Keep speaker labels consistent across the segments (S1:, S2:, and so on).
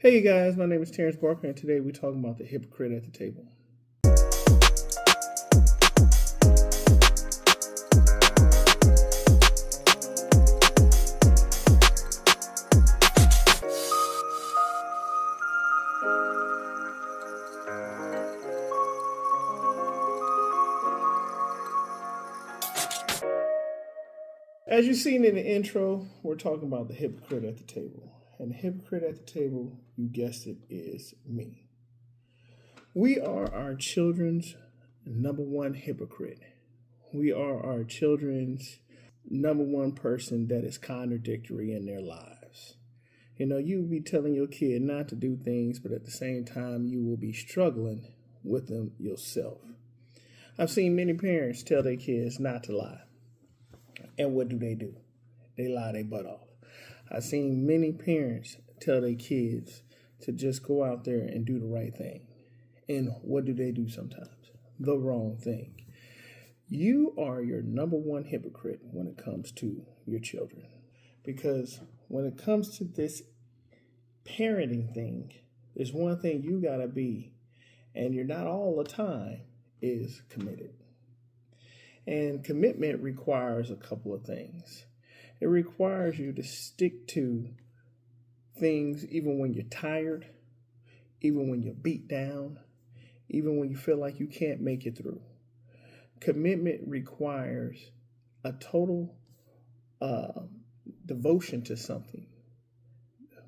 S1: Hey guys, my name is Terrence Barker, and today we're talking about the hypocrite at the table. As you've seen in the intro, we're talking about the hypocrite at the table. And the hypocrite at the table, you guessed it, is me. We are our children's number one hypocrite. We are our children's number one person that is contradictory in their lives. You know, you will be telling your kid not to do things, but at the same time, you will be struggling with them yourself. I've seen many parents tell their kids not to lie. And what do? They lie their butt off. I've seen many parents tell their kids to just go out there and do the right thing. And what do they do sometimes? The wrong thing. You are your number one hypocrite when it comes to your children. Because when it comes to this parenting thing, there's one thing you gotta be, and you're not all the time, is committed. And commitment requires a couple of things. It requires you to stick to things even when you're tired, even when you're beat down, even when you feel like you can't make it through. Commitment requires a total devotion to something.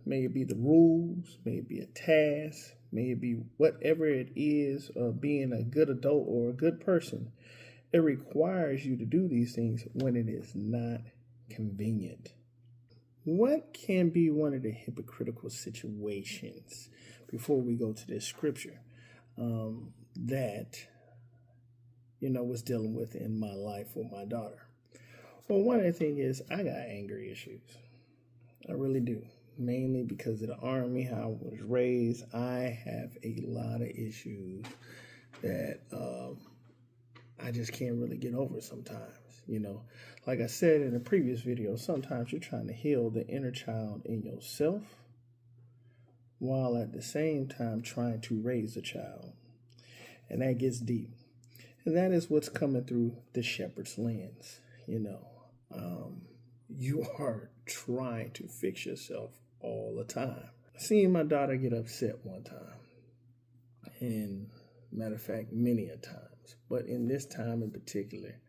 S1: May it be the rules, may it be a task, may it be whatever it is of being a good adult or a good person. It requires you to do these things when it is not convenient. What can be one of the hypocritical situations before we go to this scripture that was dealing with in my life with my daughter? Well, one of the things is I got anger issues. I really do. Mainly because of the army, how I was raised. I have a lot of issues that I just can't really get over sometimes. Like I said in a previous video, sometimes you're trying to heal the inner child in yourself while at the same time trying to raise a child. And that gets deep. And that is what's coming through the shepherd's lens. You are trying to fix yourself all the time. I seen my daughter get upset one time. And matter of fact, many a times. But in this time in particular,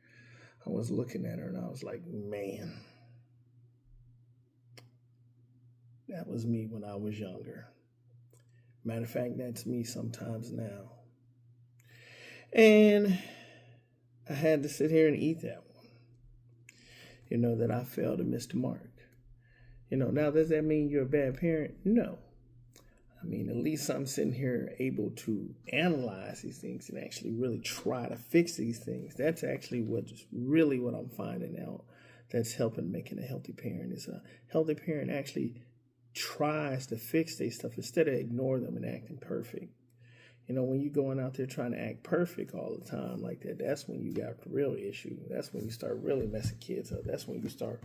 S1: I was looking at her and I was like, man, that was me when I was younger. Matter of fact, that's me sometimes now. And I had to sit here and eat that one. That I failed to miss the mark. Now does that mean you're a bad parent? No. I mean, at least I'm sitting here able to analyze these things and actually really try to fix these things. That's actually what I'm finding out that's helping making a healthy parent. Is a healthy parent actually tries to fix these stuff instead of ignore them and acting perfect. When you're going out there trying to act perfect all the time like that, that's when you got the real issue. That's when you start really messing kids up. That's when you start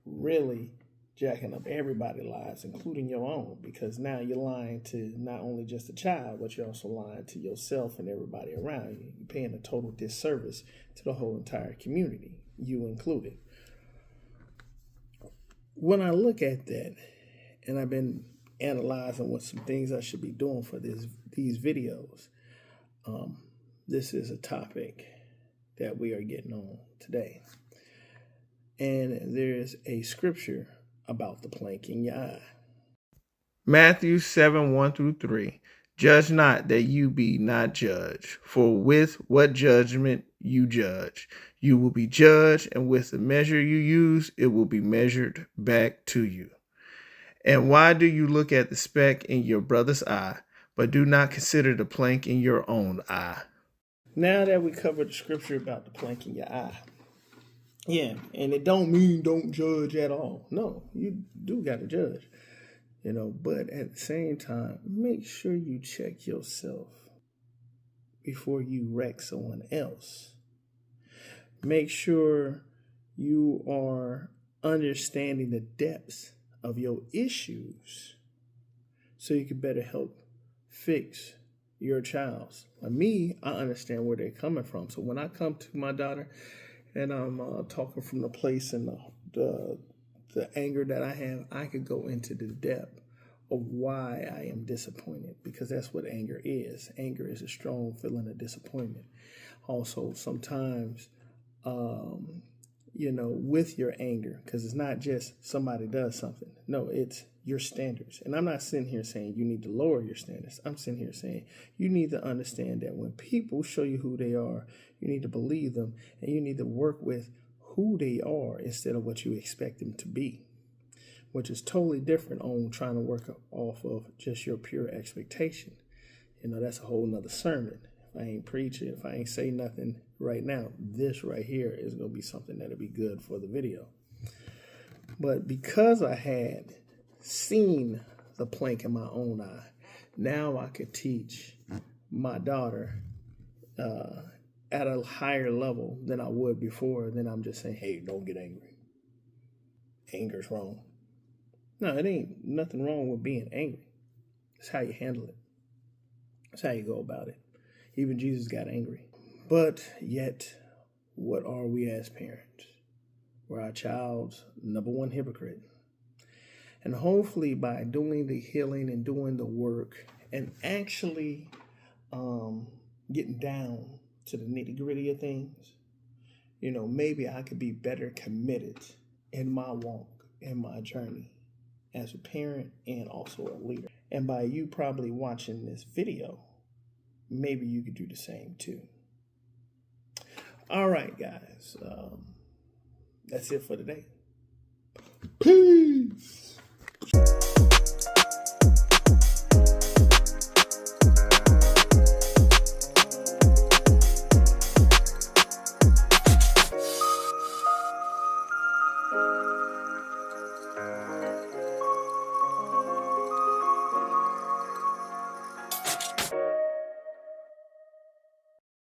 S1: really jacking up everybody's lives, including your own, because now you're lying to not only just a child, but you're also lying to yourself and everybody around you. You're paying a total disservice to the whole entire community, you included. When I look at that, and I've been analyzing what some things I should be doing for these videos, this is a topic that we are getting on today. And there's a scripture about the plank in your eye. Matthew 7:1-3. Judge not that you be not judged, for with what judgment you judge, you will be judged, and with the measure you use, it will be measured back to you. And why do you look at the speck in your brother's eye, but do not consider the plank in your own eye? Now that we covered the scripture about the plank in your eye, yeah, and it don't mean don't judge at all. No, you do got to judge, but at the same time, make sure you check yourself before you wreck someone else. Make sure you are understanding the depths of your issues so you can better help fix your child's. Like me, I understand where they're coming from. So when I come to my daughter and I'm talking from the place and the anger that I have, I could go into the depth of why I am disappointed, because that's what anger is. Anger is a strong feeling of disappointment. Also, sometimes, with your anger, because it's not just somebody does something. No, it's your standards. And I'm not sitting here saying you need to lower your standards. I'm sitting here saying you need to understand that when people show you who they are, you need to believe them, and you need to work with who they are instead of what you expect them to be, which is totally different on trying to work off of just your pure expectation. That's a whole nother sermon. If I ain't preaching, if I ain't say nothing right now, this right here is going to be something that'll be good for the video. But because I had seen the plank in my own eye, now I could teach my daughter at a higher level than I would before. Then I'm just saying, hey, don't get angry. Anger's wrong. No, it ain't nothing wrong with being angry. It's how you handle it. It's how you go about it. Even Jesus got angry. But yet, what are we as parents? We're our child's number one hypocrite. And hopefully by doing the healing and doing the work and actually getting down to the nitty-gritty of things, maybe I could be better committed in my walk, in my journey as a parent and also a leader. And by you probably watching this video, maybe you could do the same too. All right, guys. That's it for today. Peace.